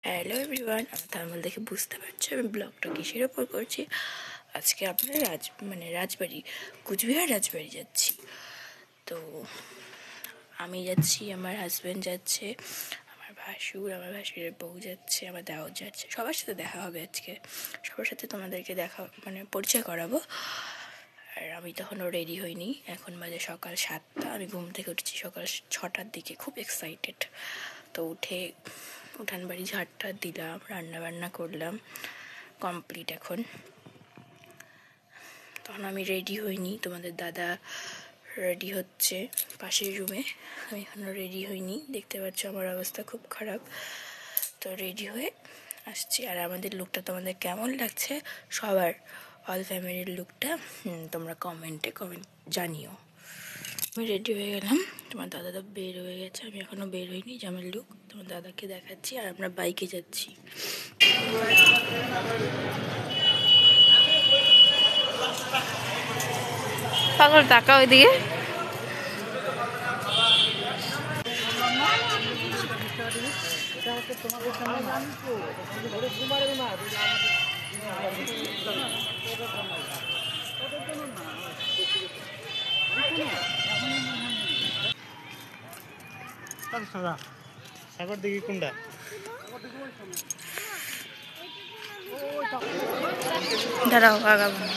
Hello everyone, আমার thumbnail দেখে বুঝতে পারছো আমি ব্লগটা কিসের ওপর করছি। আজকে আপনারা রাজবাড়ি, কুচবিহার রাজবাড়ি যাচ্ছি। তো আমি যাচ্ছি, আমার হাজব্যান্ড যাচ্ছে, আমার ভাসুরের বউ যাচ্ছে, আমার দেওর যাচ্ছে। সবার সাথে দেখা হবে আজকে, সবার সাথে তোমাদেরকে পরিচয় করাবো। আর আমি তখনও রেডি হইনি, এখন বাজে সকাল 7টা। আমি ঘুম থেকে উঠেছি সকাল 6টার দিকে, খুব এক্সাইটেড। তো উঠান বাড়ি ঝাড়টা দিলাম, রান্না বান্না করলাম, কমপ্লিট। তখন আমি রেডি হইনি, তোমাদের দাদা রেডি হচ্ছে পাশের রুমে। আমি এখনও রেডি হইনি, দেখতে পাচ্ছ আমার অবস্থা খুব খারাপ। তো রেডি হয়ে আসছি। আর আমাদের লুকটা তোমাদের কেমন লাগছে, সবার অল ফ্যামিলির লুকটা তোমরা কমেন্ট জানিও। আমি রেডি হয়ে গেলাম, তোমার দাদা তো বের হয়ে গেছে, আমি এখনও বের হইনি। যে আমার লুক তোমার দাদাকে দেখাচ্ছি। আর আমরা বাইকে যাচ্ছি। পাগল টাকা ওইদিকে সাগর দিঘি কোনটা? দাঁড়াও, আগাবো না।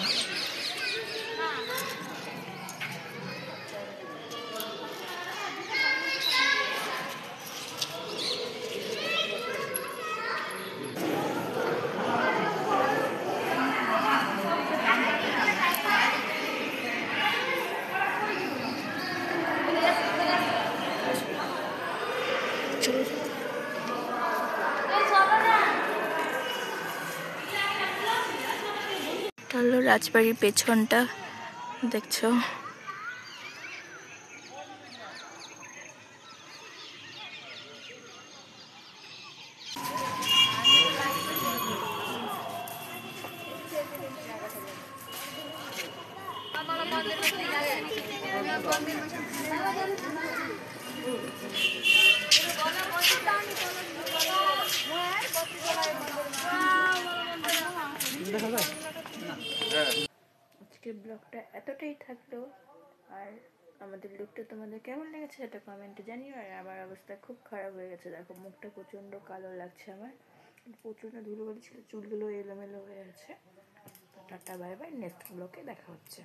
হলো রাজবাড়ির পেছনটা, দেখছো। আজকের ব্লগটা এতটাই থাকলো। আর আমাদের লুকটা তোমাদের কেমন লেগেছে সেটা কমেন্টে জানিও। আর আমার অবস্থা খুব খারাপ হয়ে গেছে, দেখো মুখটা প্রচণ্ড কালো লাগছে আমার, প্রচণ্ড ধুলোবালি ছিল, চুলগুলো এলোমেলো হয়ে আছে। টাটা, বাই বাই, নেক্সট ব্লগে দেখা হচ্ছে।